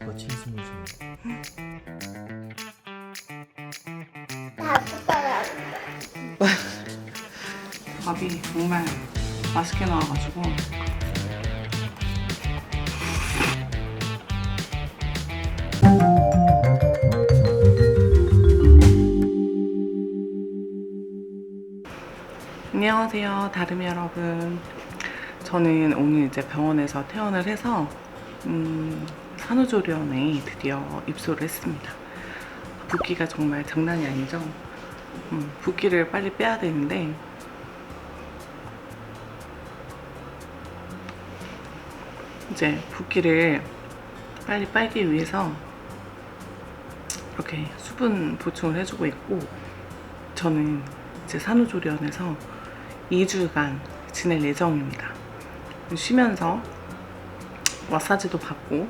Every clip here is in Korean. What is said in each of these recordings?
거친 스무스. 밥이 정말 맛있게 나와가지고 안녕하세요 다름이 여러분. 저는 오늘 이제 병원에서 퇴원을 해서 산후조리원에 드디어 입소를 했습니다. 붓기가 정말 장난이 아니죠. 붓기를 빨리 빼야 되는데 이제 붓기를 빨리 빨기 위해서 이렇게 수분 보충을 해주고 있고, 저는 이제 산후조리원에서 2주간 지낼 예정입니다. 쉬면서 마사지도 받고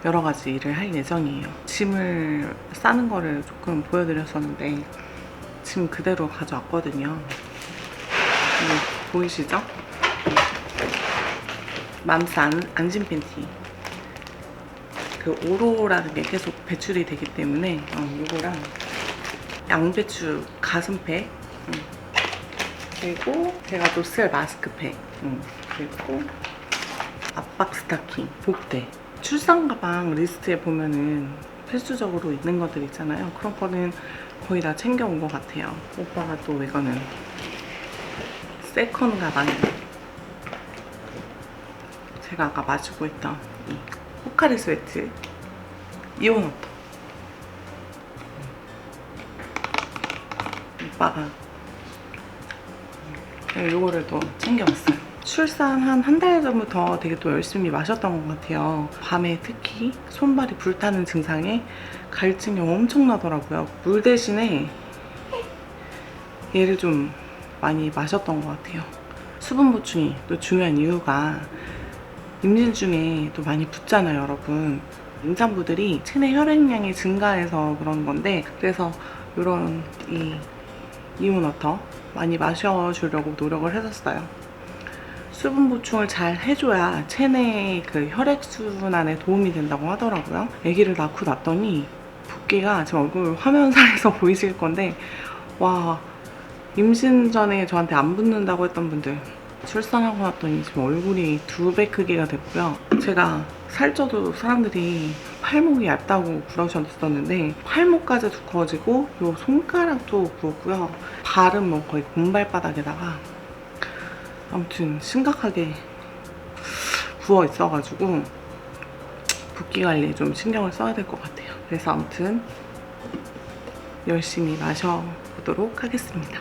여러 가지 일을 할 예정이에요. 짐을 싸는 거를 조금 보여드렸었는데 짐 그대로 가져왔거든요. 보이시죠? 맘스 안심 팬티. 그 오로라는 게 계속 배출이 되기 때문에 이거랑 양배추 가슴팩, 그리고 제가 또 쓸 마스크팩, 그리고 압박 스타킹, 복대. 출산 가방 리스트에 보면은 필수적으로 있는 것들 있잖아요. 그런 거는 거의 다 챙겨온 것 같아요. 오빠가 또 이거는 세컨 가방이에요. 제가 아까 마시고 있던 이 포카리 스웨트 이온워터. 오빠가 요거를 또 챙겨왔어요. 출산 한 달 전부터 되게 또 열심히 마셨던 것 같아요. 밤에 특히 손발이 불타는 증상에 갈증이 엄청 나더라고요. 물 대신에 얘를 좀 많이 마셨던 것 같아요. 수분 보충이 또 중요한 이유가 임신 중에 또 많이 붓잖아요, 여러분. 임산부들이 체내 혈액량이 증가해서 그런 건데, 그래서 이런 이온워터 많이 마셔주려고 노력을 했었어요. 수분 보충을 잘 해줘야 체내 그 혈액순환에 도움이 된다고 하더라고요. 아기를 낳고 났더니 붓기가 지금 얼굴 화면상에서 보이실 건데, 와, 임신 전에 저한테 안 붓는다고 했던 분들 출산하고 났더니 지금 얼굴이 2배 크기가 됐고요. 제가 살쪄도 사람들이 팔목이 얇다고 그러셨었는데 팔목까지 두꺼워지고 요 손가락도 부었고요. 발은 뭐 거의 곰발바닥에다가 아무튼 심각하게 부어 있어가지고 붓기 관리에 좀 신경을 써야 될 것 같아요. 그래서 아무튼 열심히 마셔보도록 하겠습니다.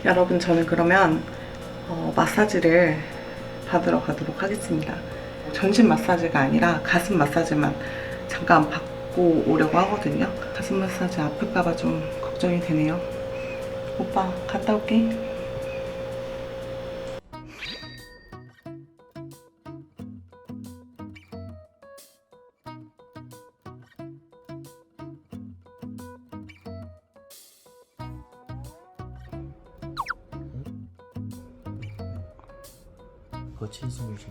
여러분, 저는 그러면 마사지를 받으러 가도록 하겠습니다. 전신 마사지가 아니라 가슴 마사지만 잠깐 받고 오려고 하거든요. 가슴 마사지 아플까봐 좀 걱정이 되네요. 오빠, 갔다 올게. 거친 스무스.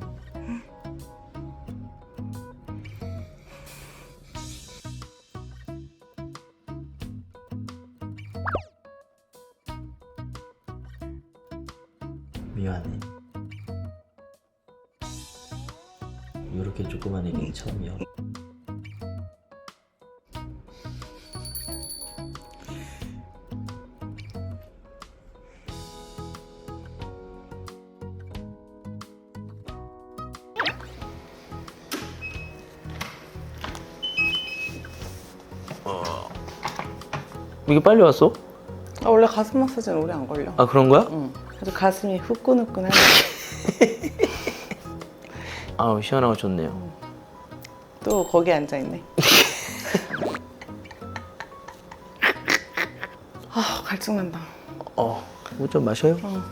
미안해. 이렇게 조그만 애기 처음이야. 이게 빨리 왔어? 원래 가슴 마사지는 오래 안 걸려. 아, 그런 거야? 응. 그래서 가슴이 후끈후끈해. 아, 시원하고 좋네요. 또 거기 앉아있네. 아, 갈증난다. 뭐 좀 마셔요? 응.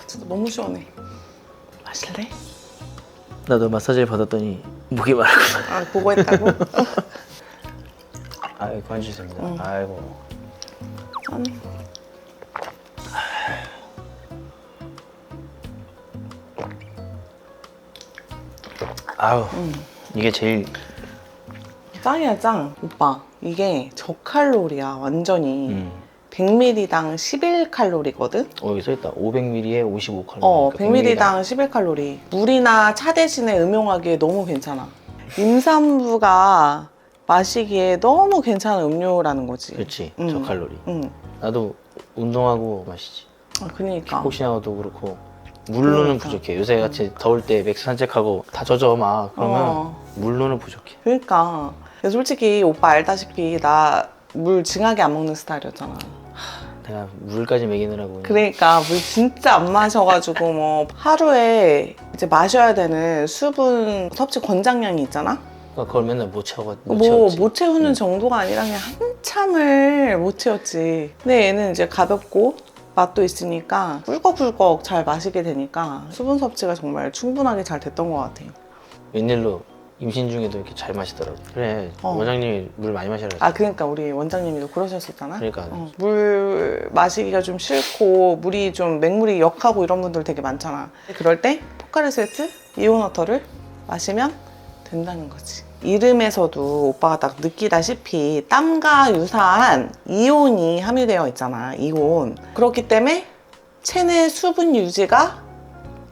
진짜 너무 시원해. 마실래? 나도 마사지를 받았더니 목이 마르구만. 아, 보고 했다고? 아이고, 앉으십니다. 아이고. 짠. 아우 이게 제일 짱이야 짱. 오빠 이게 저칼로리야 완전히. 100ml당 11칼로리거든? 여기 써있다. 500ml에 55칼로리. 100ml당 11칼로리. 물이나 차 대신에 음용하기에 너무 괜찮아. 임산부가 마시기에 너무 괜찮은 음료라는 거지. 그렇지. 저칼로리. 응. 나도 운동하고 마시지. 그러니까. 킥복싱하고도 그렇고 물로는 부족해. 요새 같이 더울 때 맥주 산책하고 다 젖어 막 그러면 물로는 부족해. 그러니까. 근데 솔직히 오빠 알다시피 나 물 징하게 안 먹는 스타일이었잖아. 내가 물까지 먹이느라고. 그러니까 물 진짜 안 마셔가지고 뭐 하루에 이제 마셔야 되는 수분 섭취 권장량이 있잖아? 그걸 맨날 못 못 채우는 정도가 아니라 그냥 한참을 못 채웠지. 근데 얘는 이제 가볍고 맛도 있으니까 꿀꺽꿀꺽 잘 마시게 되니까 수분 섭취가 정말 충분하게 잘 됐던 것 같아요. 웬일로 임신 중에도 이렇게 잘 마시더라고. 그래 원장님이 물 많이 마시라 그랬어. 그러니까 우리 원장님도 그러셨었잖아. 그러니까 물 마시기가 좀 싫고 물이 좀 맹물이 역하고 이런 분들 되게 많잖아. 그럴 때 포카리 스웨트 이온워터를 마시면 된다는 거지. 이름에서도 오빠가 딱 느끼다시피 땀과 유사한 이온이 함유되어 있잖아. 이온. 그렇기 때문에 체내 수분 유지가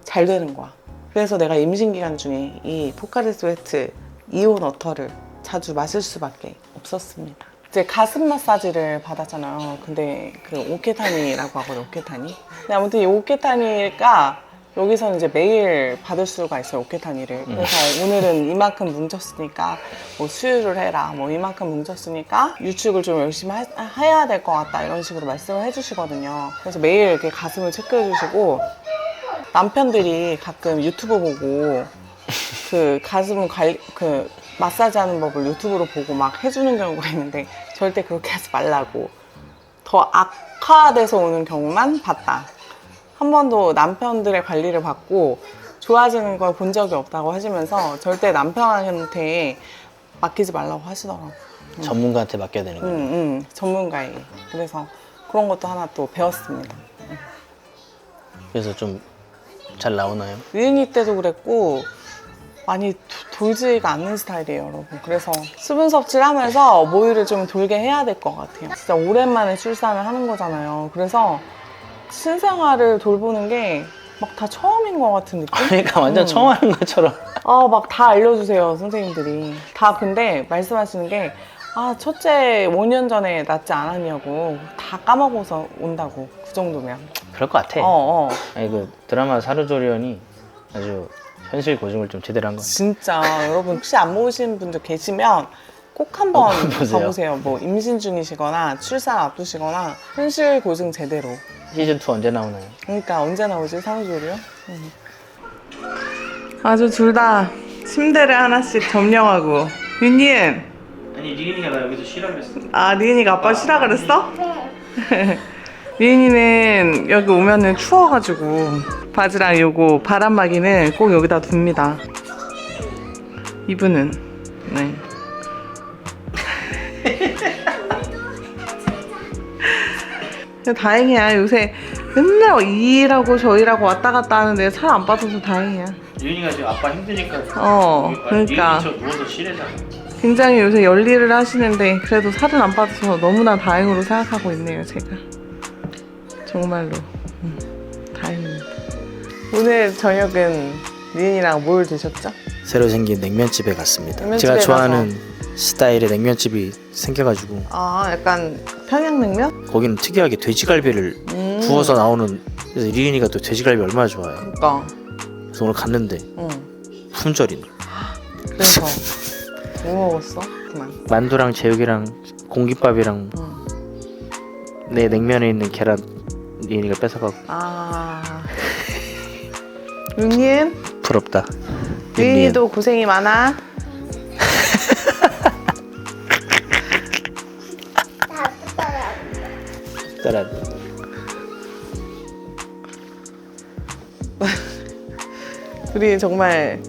잘 되는 거야. 그래서 내가 임신 기간 중에 이 포카리 스웨트 이온 워터를 자주 마실 수밖에 없었습니다. 이제 가슴 마사지를 받았잖아요. 근데 그 오케타니라고 하거든, 오케타니. 근데 아무튼 이 오케타니가 여기서는 이제 매일 받을 수가 있어요, 오케타니를. 그래서 오늘은 이만큼 뭉쳤으니까 뭐 수유를 해라, 뭐 이만큼 뭉쳤으니까 유축을 좀 열심히 해야 될 것 같다, 이런 식으로 말씀을 해주시거든요. 그래서 매일 이렇게 가슴을 체크해 주시고, 남편들이 가끔 유튜브 보고 그 가슴 그 마사지 하는 법을 유튜브로 보고 막 해주는 경우가 있는데 절대 그렇게 하지 말라고. 더 악화돼서 오는 경우만 봤다. 한 번도 남편들의 관리를 받고 좋아지는 걸 본 적이 없다고 하시면서 절대 남편한테 맡기지 말라고 하시더라고. 전문가한테 맡겨야 되는 거야. 전문가에게. 그래서 그런 것도 하나 또 배웠습니다. 그래서 좀 잘 나오나요? 유인이 때도 그랬고 많이 돌지가 않는 스타일이에요, 여러분. 그래서 수분 섭취를 하면서 모유를 좀 돌게 해야 될 것 같아요. 진짜 오랜만에 출산을 하는 거잖아요. 그래서 신생아를 돌보는 게 막 다 처음인 것 같은 느낌? 그러니까 완전 처음 하는 것처럼. 막 다 알려주세요, 선생님들이. 다 근데 말씀하시는 게 첫째 5년 전에 낳지 않았냐고. 다 까먹어서 온다고. 그 정도면. 그럴 것 같아. 아니 그 드라마 사르조리언이 아주 현실 고증을 좀 제대로 한 거 같아. 진짜 여러분 혹시 안 보신 분들 계시면 꼭 한번 봐보세요. 뭐 임신 중이시거나 출산 앞두시거나 현실 고증 제대로. 시즌 2 언제 나오나요? 그러니까 언제 나오지, 사우조리요? 아주 둘 다 침대를 하나씩 점령하고. 윤니은. 아니 리은이가 나 여기서 쉬라 그랬어. 리은이가 아빠 쉬라 그랬어? 리은이는 여기 오면은 추워가지고 바지랑 요거 바람막이는 꼭 여기다 둡니다. 이분은 네. 다행이야. 요새 맨날 이라고 저이라고 왔다 갔다 하는데 살 안 빠져서 다행이야. 리은이가 지금 아빠 힘드니까. 그러니까 리은이 저 누워서 쉬래잖아. 굉장히 요새 열일을 하시는데 그래도 살은 안 빠져서 너무나 다행으로 생각하고 있네요, 제가. 정말로 다행입니다. 오늘 저녁은 리은이랑 뭘 드셨죠? 새로 생긴 냉면집에 갔습니다. 냉면집에 제가 좋아하는 스타일의 냉면집이 생겨가지고 약간 평양냉면? 거기는 특이하게 돼지갈비를 구워서 나오는. 그래서 리은이가 또 돼지갈비 얼마나 좋아해요. 그러니까. 그래서 오늘 갔는데 품절이네. 그래서 뭐 먹었어? 그만. 만두랑 제육이랑 공깃밥이랑 내 냉면에 있는 계란 리은이가 뺏어가고. 윤니은? 부럽다. 윤니도 고생이 많아. 따라. 우리 정말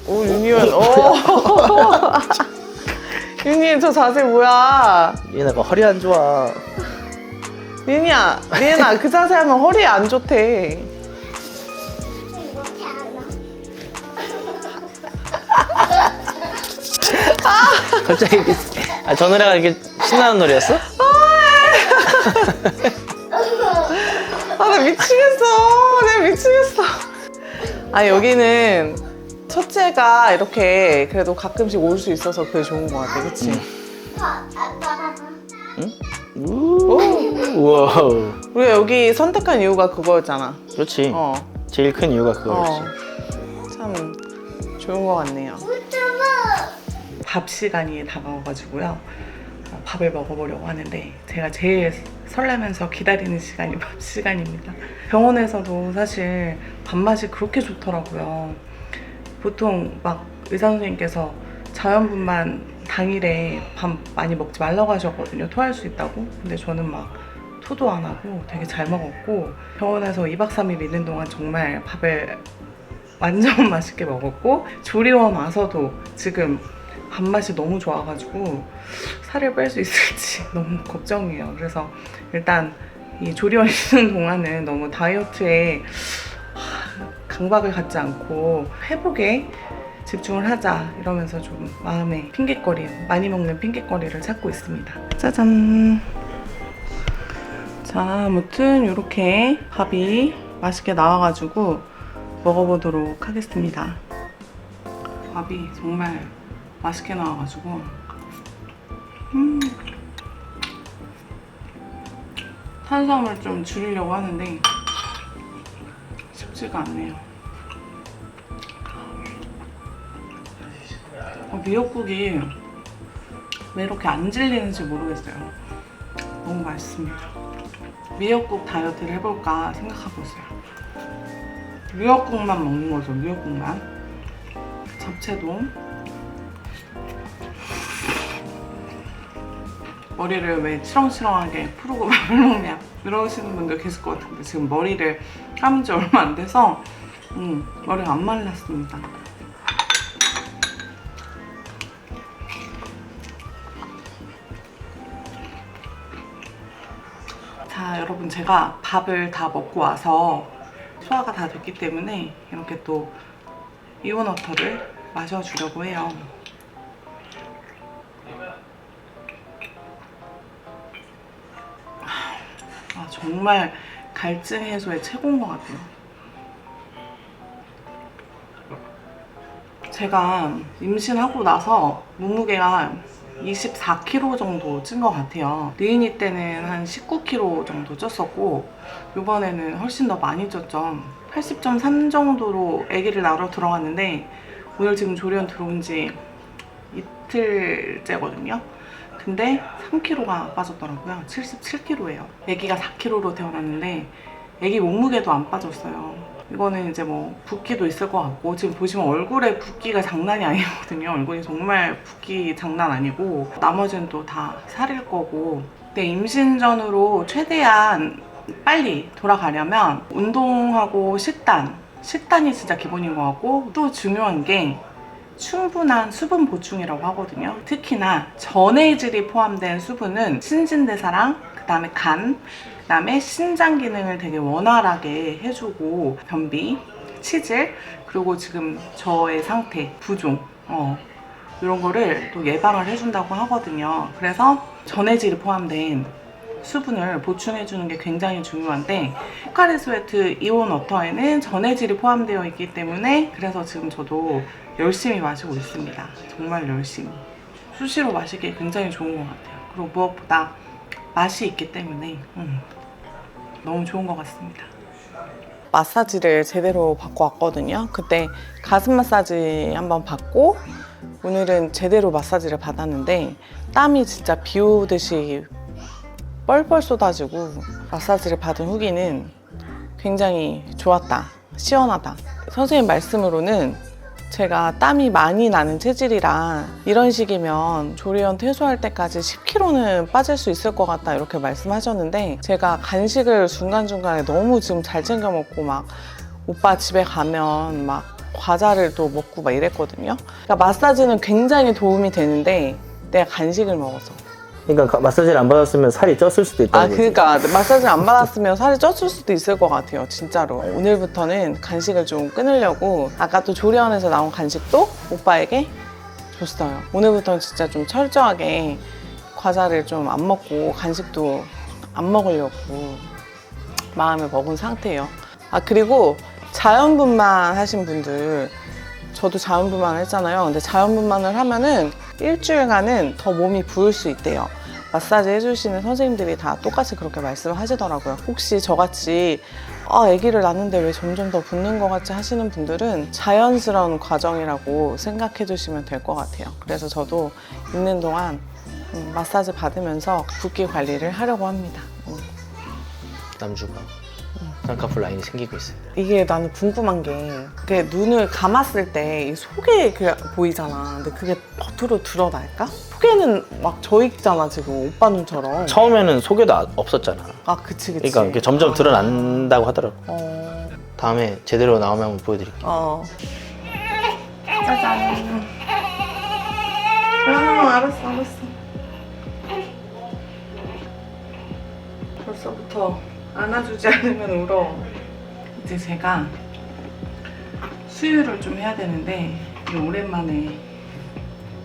윤니은 윤희 저 자세 뭐야? 얘네가 허리 안 좋아. 리은아 그 자세 하면 허리에 안 좋대. 이렇게 안 갑자기 이렇게, 저 노래가 이렇게 신나는 노래였어? 나 미치겠어. 내가 미치겠어. 여기는 첫째가 이렇게 그래도 가끔씩 올 수 있어서 그게 좋은 것 같아. 그치? 아빠가 우와. 우리가 여기 선택한 이유가 그거였잖아. 그렇지. 어. 제일 큰 이유가 그거였지. 참 좋은 것 같네요. 유튜브 밥 시간이 다가와가지고요. 밥을 먹어보려고 하는데 제가 제일 설레면서 기다리는 시간이 밥 시간입니다. 병원에서도 사실 밥맛이 그렇게 좋더라고요. 보통 막 의사 선생님께서 자연분만 당일에 밥 많이 먹지 말라고 하셨거든요. 토할 수 있다고. 근데 저는 막 토도 안 하고 되게 잘 먹었고 병원에서 2박 3일 있는 동안 정말 밥을 완전 맛있게 먹었고 조리원 와서도 지금 밥맛이 너무 좋아가지고 살을 뺄 수 있을지 너무 걱정이에요. 그래서 일단 이 조리원 있는 동안은 너무 다이어트에 강박을 갖지 않고 회복에 집중을 하자 이러면서 좀 마음에 핑곗거리, 많이 먹는 핑곗거리를 찾고 있습니다. 짜잔. 자, 아무튼 이렇게 밥이 맛있게 나와가지고 먹어보도록 하겠습니다. 밥이 정말 맛있게 나와가지고 탄수화물 좀 줄이려고 하는데 쉽지가 않네요. 미역국이 왜 이렇게 안 질리는지 모르겠어요. 너무 맛있습니다. 미역국 다이어트를 해볼까 생각하고 있어요. 미역국만 먹는 거죠. 미역국만. 잡채도 머리를 왜 치렁치렁하게 푸르고 밥을 먹냐 이러시는 분들 계실 것 같은데 지금 머리를 감은 지 얼마 안 돼서 머리가 안 말랐습니다. 자, 여러분 제가 밥을 다 먹고 와서 소화가 다 됐기 때문에 이렇게 또 이온워터를 마셔주려고 해요. 정말 갈증 해소에 최고인 것 같아요. 제가 임신하고 나서 몸무게가 24kg 정도 찐 것 같아요. 리은이 때는 한 19kg 정도 쪘었고 이번에는 훨씬 더 많이 쪘죠. 80.3 정도로 아기를 낳으러 들어갔는데 오늘 지금 조리원 들어온 지 이틀째거든요. 근데 3kg가 빠졌더라고요. 77kg예요. 아기가 4kg로 태어났는데 아기 몸무게도 안 빠졌어요. 이거는 이제 뭐 붓기도 있을 것 같고 지금 보시면 얼굴에 붓기가 장난이 아니거든요. 얼굴이 정말 붓기 장난 아니고 나머지는 또 다 살일 거고. 근데 임신 전으로 최대한 빨리 돌아가려면 운동하고 식단이 진짜 기본인 것 같고 또 중요한 게 충분한 수분 보충이라고 하거든요. 특히나 전해질이 포함된 수분은 신진대사랑 그다음에 간, 그다음에 신장 기능을 되게 원활하게 해주고 변비, 치질, 그리고 지금 저의 상태, 부종 이런 거를 또 예방을 해준다고 하거든요. 그래서 전해질이 포함된 수분을 보충해주는 게 굉장히 중요한데 포카리 스웨트 이온 워터에는 전해질이 포함되어 있기 때문에 그래서 지금 저도 열심히 마시고 있습니다. 정말 열심히. 수시로 마시기에 굉장히 좋은 것 같아요. 그리고 무엇보다 맛이 있기 때문에 너무 좋은 것 같습니다. 마사지를 제대로 받고 왔거든요. 그때 가슴 마사지 한번 받고 오늘은 제대로 마사지를 받았는데 땀이 진짜 비 오듯이 뻘뻘 쏟아지고 마사지를 받은 후기는 굉장히 좋았다, 시원하다. 선생님 말씀으로는 제가 땀이 많이 나는 체질이라 이런 식이면 조리원 퇴소할 때까지 10kg는 빠질 수 있을 것 같다 이렇게 말씀하셨는데 제가 간식을 중간중간에 너무 지금 잘 챙겨 먹고 막 오빠 집에 가면 막 과자를 또 먹고 막 이랬거든요. 그러니까 마사지는 굉장히 도움이 되는데 내가 간식을 먹어서. 그러니까 마사지를 안 받았으면 살이 쪘을 수도 있다는 거지. 그러니까 마사지를 안 받았으면 살이 쪘을 수도 있을 것 같아요. 진짜로. 오늘부터는 간식을 좀 끊으려고 아까 또 조리원에서 나온 간식도 오빠에게 줬어요. 오늘부터는 진짜 좀 철저하게 과자를 좀 안 먹고 간식도 안 먹으려고 마음을 먹은 상태예요. 그리고 자연분만 하신 분들, 저도 자연분만을 했잖아요. 근데 자연분만을 하면은 일주일간은 더 몸이 부을 수 있대요. 마사지 해주시는 선생님들이 다 똑같이 그렇게 말씀을 하시더라고요. 혹시 저같이 아기를 낳는데 왜 점점 더 붓는 것 같지 하시는 분들은 자연스러운 과정이라고 생각해 주시면 될 것 같아요. 그래서 저도 있는 동안 마사지 받으면서 붓기 관리를 하려고 합니다. 남주가 쌍꺼풀 라인이 생기고 있어요. 이게 나는 궁금한 게 그게 눈을 감았을 때 이 속에 보이잖아. 근데 그게 겉으로 드러날까? 속에는 막 져 있잖아 지금 오빠 눈처럼. 처음에는 속에도 없었잖아. 그치. 그러니까 이게 점점 드러난다고 하더라고. 다음에 제대로 나오면 한번 보여드릴게. 짜잔. 알았어. 벌써부터 안아주지 않으면 울어. 이제 제가 수유를 좀 해야 되는데 오랜만에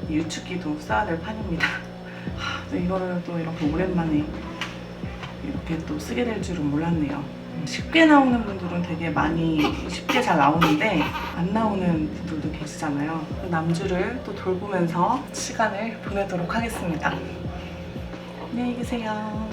유축기도 써야 될 판입니다. 이거를 또 이렇게 오랜만에 이렇게 또 쓰게 될 줄은 몰랐네요. 쉽게 나오는 분들은 되게 많이 쉽게 잘 나오는데 안 나오는 분들도 계시잖아요. 남주를 또 돌보면서 시간을 보내도록 하겠습니다. 안녕히 계세요.